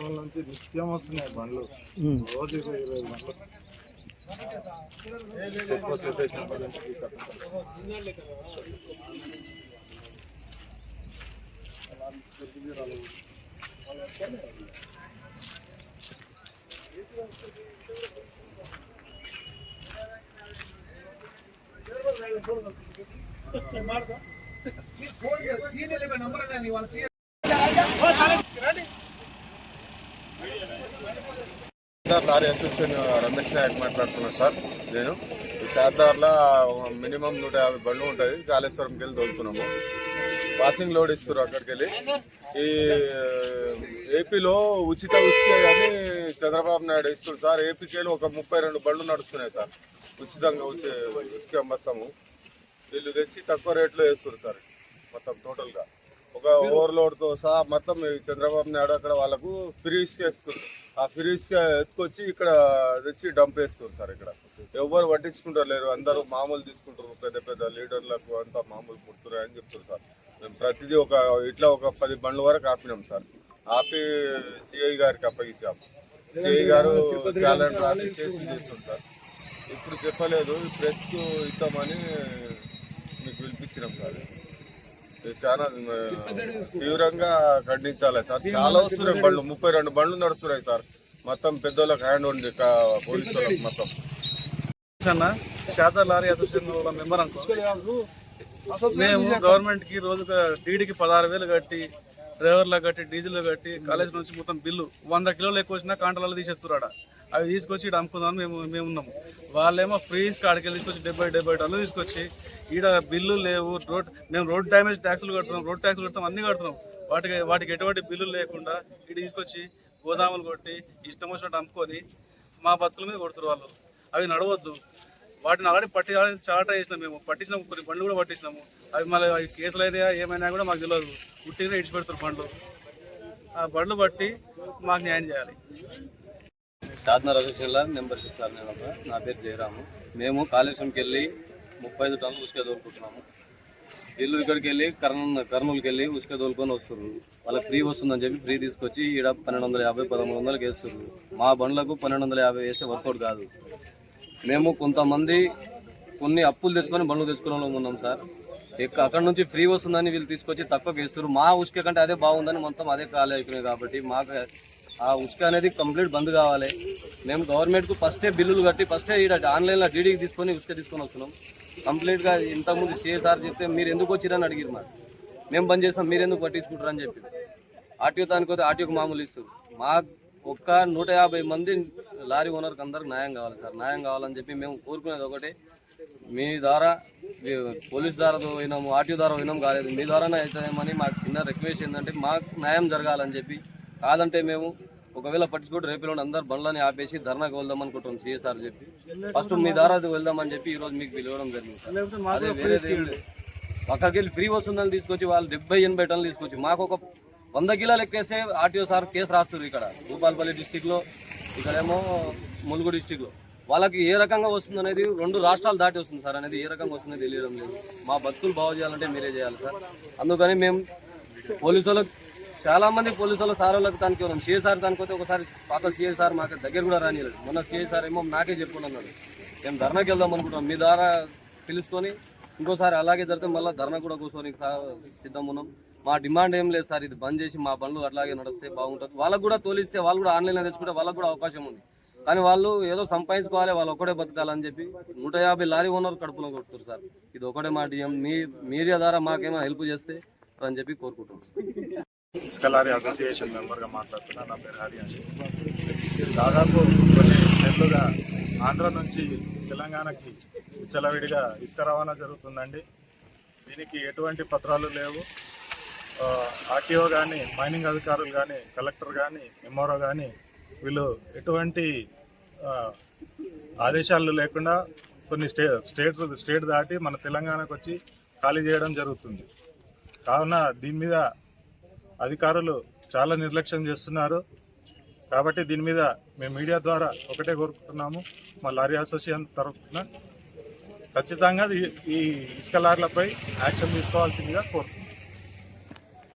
కర్నూలు నుంచి నిత్యం వస్తున్నాయి బండ్లు, రోజు 20 బండ్లు. లారీ అసోసియేషన్ రమేష్ నాయక్ మాట్లాడుతున్నాను సార్. నేను ఈ శారదార్లో మినిమం 150 బండ్లు ఉంటుంది. కాళేశ్వరంకి వెళ్ళి తోలుతున్నాము. పాసింగ్ లోడ్ ఇస్తారు అక్కడికి వెళ్ళి. ఈ ఏపీలో ఉచిత ఉచితే అని చంద్రబాబు నాయుడు ఇస్తారు సార్. ఏపీకి వెళ్ళి ఒక 32 బండ్లు నడుస్తున్నాయి సార్ ఉచితంగా. ఉచిత మొత్తము వీళ్ళు తెచ్చి తక్కువ రేట్లో వేస్తారు సార్. మొత్తం టోటల్గా ఒక ఓవర్లోడ్తో సహా మొత్తం చంద్రబాబు నాయుడు అక్కడ వాళ్ళకు ఫ్రీ ఇసుక ఇస్తారు. ఆ ఫ్రీ ఇసుక ఎత్తుకొచ్చి ఇక్కడ తెచ్చి డంప్ వేస్తారు సార్. ఇక్కడ ఎవరు పట్టించుకుంటారు లేరు, అందరూ మామూలు తీసుకుంటారు. పెద్ద పెద్ద లీడర్లకు అంతా మామూలు పుడుతున్నాయని చెప్తారు సార్. మేము ప్రతిదీ ఇట్లా ఒక 10 బండ్ల వరకు ఆపినాం సార్. ఆపి సిఐ గారికి అప్పగించాము. సిఐ గారు చాలా ట్రాఫిక్ కేసులు చేస్తుంది సార్. ఇప్పుడు చెప్పలేదు, ప్రెస్కు ఇస్తామని మీకు పిలిపించినాం సార్. చాలా తీవ్రంగా ఖండించాలి సార్. చాలా వస్తున్నాయి బండ్లు, 32 బండ్లు నడుస్తున్నాయి సార్. మొత్తం పెద్దోళ్ళకి హ్యాండ్ ఉంది పోలీసులకు మొత్తం. శారదా లారీ అసోసియేషన్ మెంబర్ అనుకో. మేము గవర్నమెంట్కి రోజుగా టీడీకి 16,000 కట్టి, డ్రైవర్లకు కట్టి, డీజిల్ కట్టి, కాలేజ్ నుంచి మొత్తం బిల్లు 100 కిలోలు ఎక్కువ వచ్చినా కాంటలలో తీసేస్తున్నారు. అవి తీసుకొచ్చి ఇక్కడ అమ్ముకుందామని మేము ఉన్నాము. వాళ్ళేమో ఫ్రీజ్ కాడికి వెళ్ళి తీసుకొచ్చి 70 టన్నులు తీసుకొచ్చి ఈడ బిల్లు లేవు. మేము రోడ్ డ్యామేజ్ ట్యాక్సులు కడుతున్నాం, రోడ్ ట్యాక్సులు కడుతున్నాం, అన్నీ కడుతున్నాం. వాటికి ఎటువంటి బిల్లులు లేకుండా ఇటు తీసుకొచ్చి గోదాములు కొట్టి ఇష్టం వచ్చినట్టు అమ్ముకొని మా బతుకుల మీద కొడుతున్నారు వాళ్ళు. అవి నడవద్దు. వాటిని ఆల్రెడీ చాట వేసినాం, మేము పట్టించినాము. కొన్ని బండ్లు కూడా పట్టించినాము. అవి మళ్ళీ కేసులు అయితే ఏమైనా కూడా మాకు తెలియదు. ఉట్టిగా ఇడిచిపెడతారు బండ్లు. ఆ బండ్లు బట్టి మాకు న్యాయం చేయాలి. శారదా అసోసియేషన్లో మెంబర్షిప్ సార్. నేను నా పేరు జయరాము. మేము కాళేశ్వరంకి వెళ్ళి 35 టన్నులు ఉసుక తోలుకుంటున్నాము. వీళ్ళు ఇక్కడికి వెళ్ళి కర్నూలుకి వెళ్ళి ఉసుక తోలుకొని వస్తారు. వాళ్ళకి ఫ్రీ వస్తుందని చెప్పి ఫ్రీ తీసుకొచ్చి ఈడ 1250, 1300కి వేస్తారు. మా బండ్లకు 1250 వేస్తే వర్కౌట్ కాదు. మేము కొంతమంది కొన్ని అప్పులు తెచ్చుకొని బండ్లు తెచ్చుకునే వాళ్ళం ఉన్నాం సార్. అక్కడ నుంచి ఫ్రీ వస్తుందని వీళ్ళు తీసుకొచ్చి తక్కువకి వేస్తారు. మా ఉసుక కంటే అదే బాగుందని మొత్తం అదే ఖాళీ అయిపోయినాయి. కాబట్టి మాకు ఆ ఉసుక అనేది కంప్లీట్ బంద్ కావాలి. మేము గవర్నమెంట్కు ఫస్టే బిల్లులు కట్టి ఫస్టే ఇక్కడ ఆన్లైన్లో డీడీకి తీసుకొని ఉసుక తీసుకొని వస్తున్నాం. కంప్లీట్గా ఇంతకుముందు సిఎస్ఆర్ చెప్తే మీరు ఎందుకు వచ్చిరని అడిగిరు. మేము బంద్ చేస్తాం, మీరు ఎందుకు పట్టించుకుంటారని చెప్పి ఆర్టీఓ దానికోతే ఆర్టీఓకి మామూలు ఇస్తారు. మాకు ఒక్క 150 మంది లారీ ఓనర్కి అందరికి న్యాయం కావాలి సార్. న్యాయం కావాలని చెప్పి మేము కోరుకునేది ఒకటే, మీ ద్వారా పోలీస్ ద్వారా పోయినాము, ఆర్టీఓ ద్వారా పోయినాం, కాలేదు, మీ ద్వారానే అవుతుందేమని మాకు చిన్న రిక్వెస్ట్ ఏంటంటే మాకు న్యాయం జరగాలని చెప్పి. కాదంటే మేము ఒకవేళ పట్టించుకుంటే రేపు అందరు బండ్లని ఆపేసి ధర్నాకు వెళ్దాం అనుకుంటాం. సిఎస్ఆర్ చెప్పి ఫస్ట్ మీ ద్వారా వెళ్దామని చెప్పి ఈరోజు మీకు పిలవడం జరిగింది. అదే వేరేది పక్కకి వెళ్ళి ఫ్రీ వస్తుందని తీసుకొచ్చి వాళ్ళు 70-80 టన్నులు తీసుకొచ్చి మాకు ఒక 100 కిలోలు ఎక్కేస్తే ఆర్టీఓ సార్ కేసు రాస్తారు. ఇక్కడ భూపాలపల్లి డిస్టిక్లో, ఇక్కడేమో ములుగు డిస్టిక్లో. వాళ్ళకి ఏ రకంగా వస్తుంది అనేది 2 రాష్ట్రాలు దాటి వస్తుంది సార్. అనేది ఏ రకంగా వస్తుందో తెలియడం లేదు. మా బతుకులు బాగు చేయాలంటే మీరే చేయాలి సార్. అందుకని మేము పోలీసు వాళ్ళకి చాలామంది పోలీసు వాళ్ళు సార్ వాళ్ళకి దానికి ఉన్నాం. సిఎస్ఆర్ దానికోతే ఒకసారి పాత సిఎస్ఆర్ మాకు దగ్గర కూడా రానిలేదు. మొన్న సిఎస్ఆర్ ఏమో నాకే చెప్పుకున్నాడు. మేము ధర్నాకి వెళ్దాం అనుకుంటున్నాం. మీ ద్వారా పిలుచుకొని ఇంకోసారి అలాగే జరిగితే మళ్ళీ ధర్నా కూడా కూర్చోనికి సిద్ధం ఉన్నాం. మా డిమాండ్ ఏం లేదు సార్, ఇది బంద్ చేసి మా బండ్లు అట్లాగే నడిస్తే బాగుంటుంది. వాళ్ళకు కూడా తోలిస్తే వాళ్ళు కూడా ఆన్లైన్లో తెచ్చుకుంటే వాళ్ళకు కూడా అవకాశం ఉంది. కానీ వాళ్ళు ఏదో సంపాదించుకోవాలి, వాళ్ళు ఒకటే బతకాలని చెప్పి 150 లారీ ఓనర్ కడుపులో కొడుతున్నారు సార్. ఇది ఒకటే మాట. మీ మీడియా ద్వారా మాకేమైనా హెల్ప్ చేస్తే అని చెప్పి కోరుకుంటున్నాం. ఇసుక లారీ అసోసియేషన్ మెంబర్గా మాట్లాడుతున్నా. నా పేరు హరి అని. దాదాపు కొన్ని నెలలుగా ఆంధ్ర నుంచి తెలంగాణకి విచ్చలవిడిగా ఇసుక రవాణా జరుగుతుందండి. దీనికి ఎటువంటి పత్రాలు లేవు. ఆర్టీఓ కానీ, మైనింగ్ అధికారులు కానీ, కలెక్టర్ కానీ, ఎంఆర్ఓ కానీ వీళ్ళు ఎటువంటి ఆదేశాలు లేకుండా కొన్ని స్టేట్ దాటి మన తెలంగాణకు వచ్చి ఖాళీ చేయడం జరుగుతుంది. కావున దీని మీద అధికారులు చాలా నిర్లక్ష్యం చేస్తున్నారు. కాబట్టి దీని మీద మేము మీడియా ద్వారా ఒకటే కోరుకుంటున్నాము, మా లారీ అసోసియేషన్ తరఫున ఖచ్చితంగా ఈ ఇసుక లారీలపై యాక్షన్ తీసుకోవాల్సిందిగా కోరుతున్నాం.